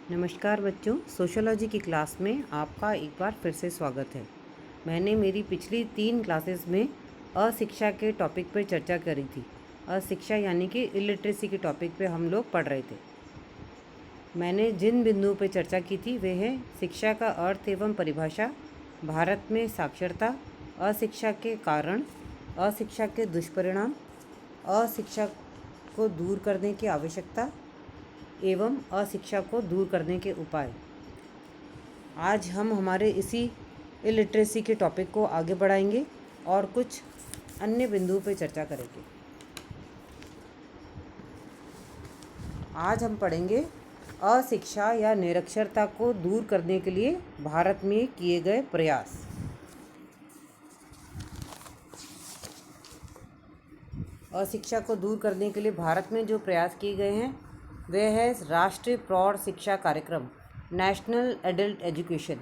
नमस्कार बच्चों, सोशियोलॉजी की क्लास में आपका एक बार फिर से स्वागत है। मैंने मेरी पिछली 3 क्लासेस में अशिक्षा के टॉपिक पर चर्चा करी थी। अशिक्षा यानी कि इलिटरेसी के टॉपिक पे हम लोग पढ़ रहे थे। मैंने जिन बिंदुओं पर चर्चा की थी वे हैं शिक्षा का अर्थ एवं परिभाषा, भारत में साक्षरता, अशिक्षा के कारण, अशिक्षा के दुष्परिणाम, अशिक्षा को दूर करने की आवश्यकता एवं अशिक्षा को दूर करने के उपाय। आज हम हमारे इसी इलिटरेसी के टॉपिक को आगे बढ़ाएंगे और कुछ अन्य बिंदुओं पर चर्चा करेंगे। आज हम पढ़ेंगे अशिक्षा या निरक्षरता को दूर करने के लिए भारत में किए गए प्रयास। अशिक्षा को दूर करने के लिए भारत में जो प्रयास किए गए हैं वे है राष्ट्रीय प्रौढ़ शिक्षा कार्यक्रम, नेशनल एडल्ट एजुकेशन।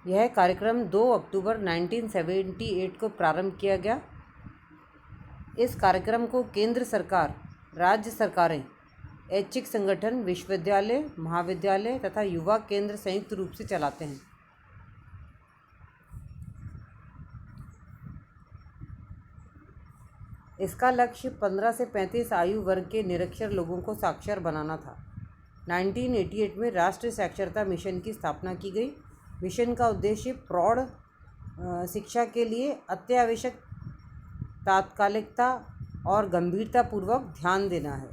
यह कार्यक्रम 2 अक्टूबर 1978 को प्रारंभ किया गया। इस कार्यक्रम को केंद्र सरकार, राज्य सरकारें, ऐच्छिक संगठन, विश्वविद्यालय, महाविद्यालय तथा युवा केंद्र संयुक्त रूप से चलाते हैं। इसका लक्ष्य 15 से 35 आयु वर्ग के निरक्षर लोगों को साक्षर बनाना था। 1988 में राष्ट्रीय साक्षरता मिशन की स्थापना की गई। मिशन का उद्देश्य प्रौढ़ शिक्षा के लिए अत्यावश्यक तात्कालिकता और गंभीरतापूर्वक ध्यान देना है।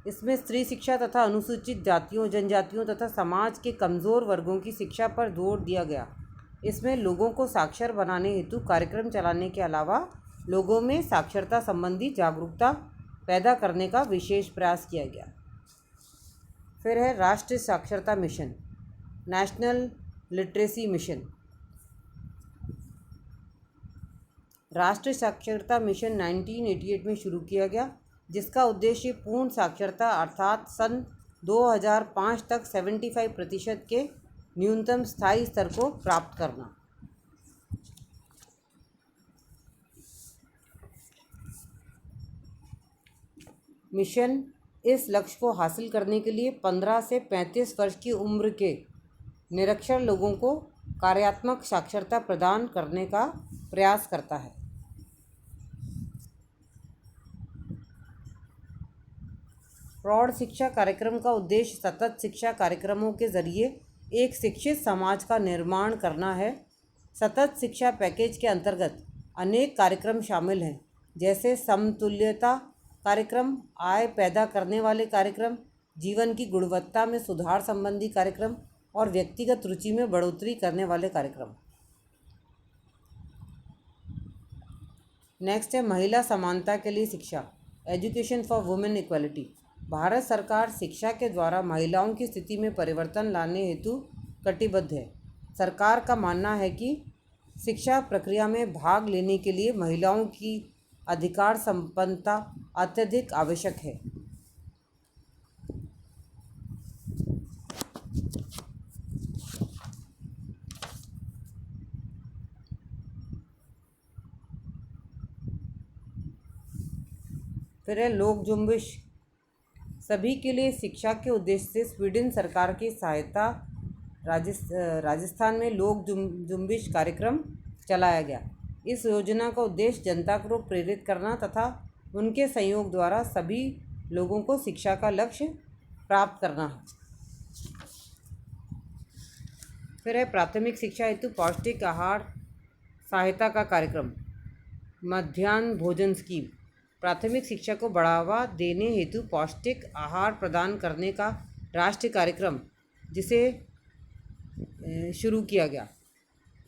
इसमें स्त्री शिक्षा तथा अनुसूचित जातियों, जनजातियों तथा समाज के कमज़ोर वर्गों की शिक्षा पर जोर दिया गया। इसमें लोगों को साक्षर बनाने हेतु कार्यक्रम चलाने के अलावा लोगों में साक्षरता संबंधी जागरूकता पैदा करने का विशेष प्रयास किया गया। फिर है राष्ट्रीय साक्षरता मिशन, नेशनल लिटरेसी मिशन। राष्ट्रीय साक्षरता मिशन 1988 में शुरू किया गया, जिसका उद्देश्य पूर्ण साक्षरता अर्थात सन 2005 तक 75% के न्यूनतम स्थायी स्तर को प्राप्त करना। मिशन इस लक्ष्य को हासिल करने के लिए 15 से 35 वर्ष की उम्र के निरक्षर लोगों को कार्यात्मक साक्षरता प्रदान करने का प्रयास करता है। प्रौढ़ शिक्षा कार्यक्रम का उद्देश्य सतत शिक्षा कार्यक्रमों के जरिए एक शिक्षित समाज का निर्माण करना है। सतत शिक्षा पैकेज के अंतर्गत अनेक कार्यक्रम शामिल हैं, जैसे समतुल्यता कार्यक्रम, आय पैदा करने वाले कार्यक्रम, जीवन की गुणवत्ता में सुधार संबंधी कार्यक्रम और व्यक्तिगत रुचि में बढ़ोतरी करने वाले कार्यक्रम। नेक्स्ट है महिला समानता के लिए शिक्षा, education for women equality. Bharat सरकार शिक्षा के द्वारा महिलाओं की स्थिति में परिवर्तन लाने हेतु कटिबद्ध है। सरकार का मानना है कि शिक्षा प्रक्रिया में भाग लेने के लिए महिलाओं की अधिकार संपन्नता अत्यधिक आवश्यक है। फिर है लोक जुम्बिश, सभी के लिए शिक्षा के उद्देश्य से स्वीडन सरकार की सहायता राजस्थान में लोक जुम्बिश कार्यक्रम चलाया गया। इस योजना का उद्देश्य जनता को प्रेरित करना तथा उनके सहयोग द्वारा सभी लोगों को शिक्षा का लक्ष्य प्राप्त करना है। फिर है प्राथमिक शिक्षा हेतु पौष्टिक आहार सहायता का कार्यक्रम, मध्याह्न भोजन स्कीम। प्राथमिक शिक्षा को बढ़ावा देने हेतु पौष्टिक आहार प्रदान करने का राष्ट्रीय कार्यक्रम जिसे शुरू किया गया,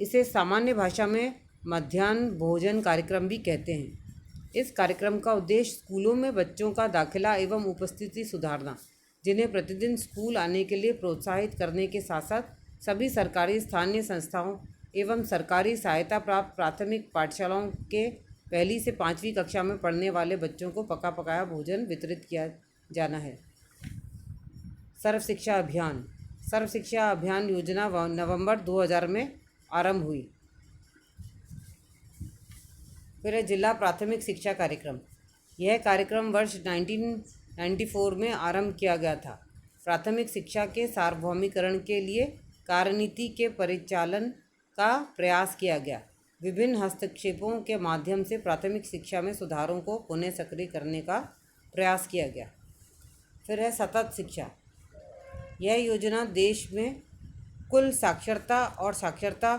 इसे सामान्य भाषा में मध्याह्न भोजन कार्यक्रम भी कहते हैं। इस कार्यक्रम का उद्देश्य स्कूलों में बच्चों का दाखिला एवं उपस्थिति सुधारना, जिन्हें प्रतिदिन स्कूल आने के लिए प्रोत्साहित करने के साथ साथ सभी सरकारी स्थानीय संस्थाओं एवं सरकारी सहायता प्राप्त प्राथमिक पाठशालाओं के 1ली से 5वीं कक्षा में पढ़ने वाले बच्चों को पका पकाया भोजन वितरित किया जाना है। सर्व शिक्षा अभियान, सर्व शिक्षा अभियान योजना नवंबर 2000 में आरंभ हुई। फिर है जिला प्राथमिक शिक्षा कार्यक्रम। यह कार्यक्रम वर्ष 1994 में आरंभ किया गया था। प्राथमिक शिक्षा के सार्वभौमिकरण के लिए कार्यनीति के परिचालन का प्रयास किया गया। विभिन्न हस्तक्षेपों के माध्यम से प्राथमिक शिक्षा में सुधारों को पुनः सक्रिय करने का प्रयास किया गया। फिर है सतत शिक्षा। यह योजना देश में कुल साक्षरता और साक्षरता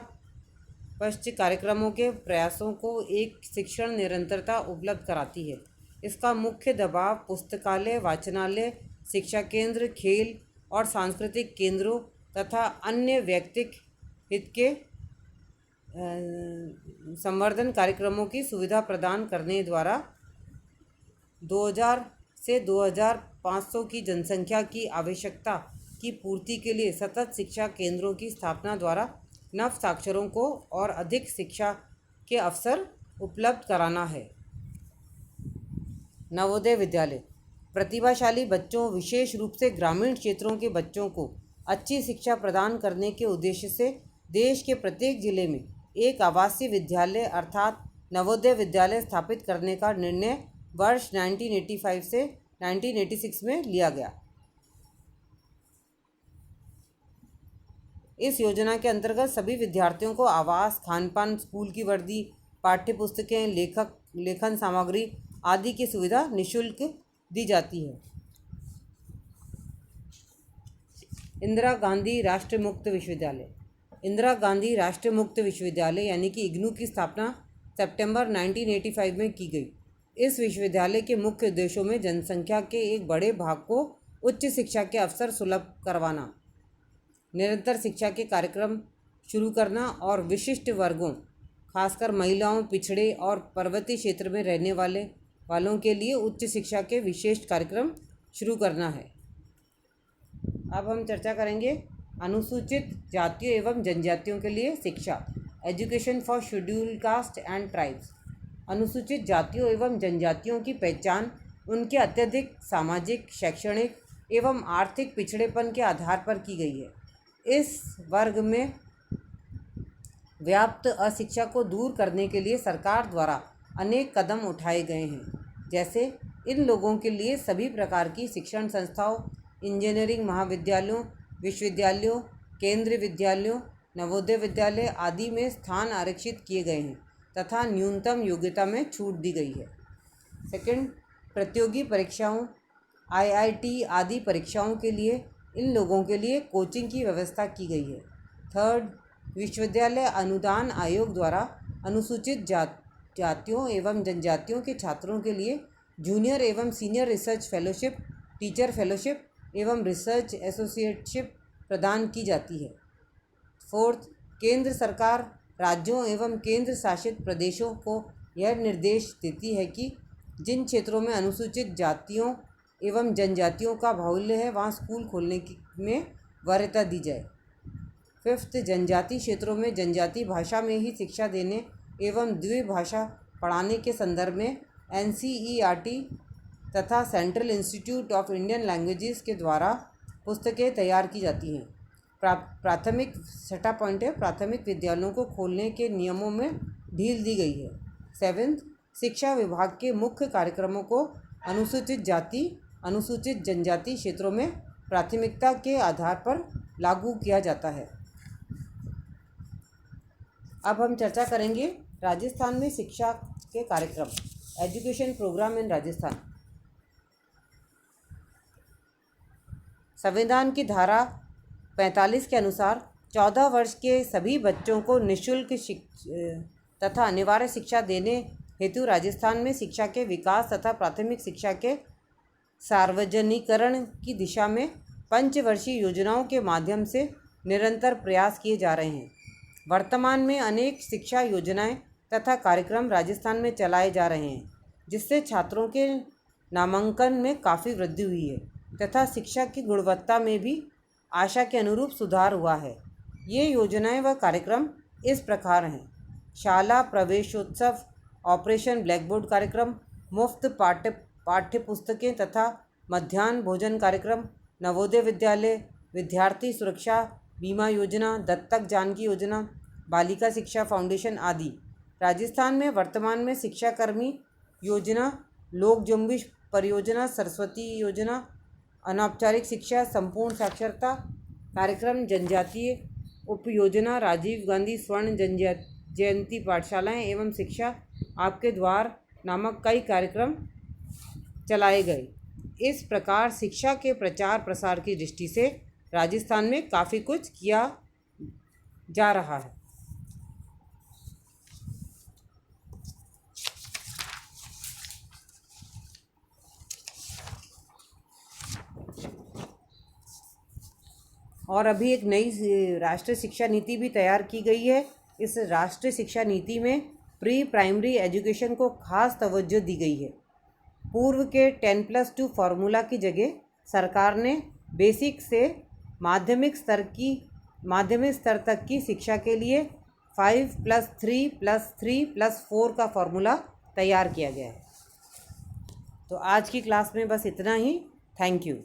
पश्चात कार्यक्रमों के प्रयासों को एक शिक्षण निरंतरता उपलब्ध कराती है। इसका मुख्य दबाव पुस्तकालय, वाचनालय, शिक्षा केंद्र, खेल और सांस्कृतिक केंद्रों तथा अन्य व्यक्तिक हित के संवर्धन कार्यक्रमों की सुविधा प्रदान करने द्वारा 2000 से 2500 की जनसंख्या की आवश्यकता की पूर्ति के लिए सतत शिक्षा केंद्रों की स्थापना द्वारा नव साक्षरों को और अधिक शिक्षा के अवसर उपलब्ध कराना है। नवोदय विद्यालय प्रतिभाशाली बच्चों, विशेष रूप से ग्रामीण क्षेत्रों के बच्चों को अच्छी शिक्षा प्रदान करने के उद्देश्य से देश के प्रत्येक जिले में एक आवासीय विद्यालय अर्थात नवोदय विद्यालय स्थापित करने का निर्णय वर्ष 1985 से 1986 में लिया गया। इस योजना के अंतर्गत सभी विद्यार्थियों को आवास, खानपान, स्कूल की वर्दी, पाठ्य पुस्तकें, लेखन सामग्री आदि की सुविधा निःशुल्क दी जाती है। इंदिरा गांधी राष्ट्रीय मुक्त विश्वविद्यालय। इंदिरा गांधी राष्ट्रीय मुक्त विश्वविद्यालय यानी कि इग्नू की स्थापना सितंबर 1985 में की गई। इस विश्वविद्यालय के मुख्य उद्देश्यों में जनसंख्या के एक बड़े भाग को उच्च शिक्षा के अवसर सुलभ करवाना, निरंतर शिक्षा के कार्यक्रम शुरू करना और विशिष्ट वर्गों खासकर महिलाओं, पिछड़े और पर्वतीय क्षेत्र में रहने वालों के लिए उच्च शिक्षा के विशेष कार्यक्रम शुरू करना है। अब हम चर्चा करेंगे अनुसूचित जातियों एवं जनजातियों के लिए शिक्षा, education for schedule caste and tribes. अनुसूचित जातियों एवं जनजातियों की पहचान उनके अत्यधिक सामाजिक, शैक्षणिक एवं आर्थिक पिछड़ेपन के आधार पर की गई है। इस वर्ग में व्याप्त अशिक्षा को दूर करने के लिए सरकार द्वारा अनेक कदम उठाए गए हैं, जैसे इन लोगों के लिए सभी प्रकार की शिक्षण संस्थाओं, इंजीनियरिंग महाविद्यालयों, विश्वविद्यालयों, केंद्रीय विद्यालयों, नवोदय विद्यालय आदि में स्थान आरक्षित किए गए हैं तथा न्यूनतम योग्यता में छूट दी गई है। सेकंड, प्रतियोगी परीक्षाओं, IIT आदि परीक्षाओं के लिए इन लोगों के लिए कोचिंग की व्यवस्था की गई है। थर्ड, विश्वविद्यालय अनुदान आयोग द्वारा अनुसूचित जातियों एवं जनजातियों के छात्रों के लिए जूनियर एवं senior research fellowship, teacher fellowship एवं रिसर्च एसोसिएटशिप प्रदान की जाती है। फोर्थ, केंद्र सरकार राज्यों एवं केंद्र शासित प्रदेशों को यह निर्देश देती है कि जिन क्षेत्रों में अनुसूचित जातियों एवं जनजातियों का बाहुल्य है वहाँ स्कूल खोलने में वरीयता दी जाए। फिफ्थ, जनजाति क्षेत्रों में जनजाति भाषा में ही शिक्षा देने एवं द्विभाषा पढ़ाने के संदर्भ में NCERT तथा central institute of Indian languages के द्वारा पुस्तकें तैयार की जाती हैं। प्राथमिक छठा पॉइंट है, प्राथमिक विद्यालयों को खोलने के नियमों में ढील दी गई है। सेवेंथ, शिक्षा विभाग के मुख्य कार्यक्रमों को अनुसूचित जाति, अनुसूचित जनजाति क्षेत्रों में प्राथमिकता के आधार पर लागू किया जाता है। अब हम चर्चा करेंगे राजस्थान में शिक्षा के कार्यक्रम, एजुकेशन प्रोग्राम इन राजस्थान। संविधान की धारा 45 के अनुसार 14 वर्ष के सभी बच्चों को निःशुल्क तथा अनिवार्य शिक्षा देने हेतु राजस्थान में शिक्षा के विकास तथा प्राथमिक शिक्षा के सार्वजनिकरण की दिशा में पंचवर्षीय योजनाओं के माध्यम से निरंतर प्रयास किए जा रहे हैं। वर्तमान में अनेक शिक्षा योजनाएं तथा कार्यक्रम राजस्थान में चलाए जा रहे हैं, जिससे छात्रों के नामांकन में काफ़ी वृद्धि हुई है तथा शिक्षा की गुणवत्ता में भी आशा के अनुरूप सुधार हुआ है। ये योजनाएं व कार्यक्रम इस प्रकार हैं: शाला प्रवेशोत्सव, ऑपरेशन ब्लैकबोर्ड कार्यक्रम, मुफ्त पाठ्य पुस्तकें तथा मध्याह्न भोजन कार्यक्रम, नवोदय विद्यालय, विद्यार्थी सुरक्षा बीमा योजना, दत्तक जानकी योजना, बालिका शिक्षा फाउंडेशन आदि। राजस्थान में वर्तमान में शिक्षाकर्मी योजना लोक जुम्बिश परियोजना, सरस्वती योजना, अनौपचारिक शिक्षा, संपूर्ण साक्षरता कार्यक्रम, जनजातीय उपयोजना, राजीव गांधी स्वर्ण जयंती पाठशालाएं एवं शिक्षा आपके द्वार नामक कई कार्यक्रम चलाए गए। इस प्रकार शिक्षा के प्रचार प्रसार की दृष्टि से राजस्थान में काफ़ी कुछ किया जा रहा है। और अभी एक नई राष्ट्रीय शिक्षा नीति भी तैयार की गई है। इस राष्ट्रीय शिक्षा नीति में प्री प्राइमरी एजुकेशन को खास तवज्जो दी गई है। पूर्व के 10+2 फार्मूला की जगह सरकार ने बेसिक से माध्यमिक स्तर तक की शिक्षा के लिए 5+3+3+4 का फार्मूला तैयार किया गया है। तो आज की क्लास में बस इतना ही। Thank you.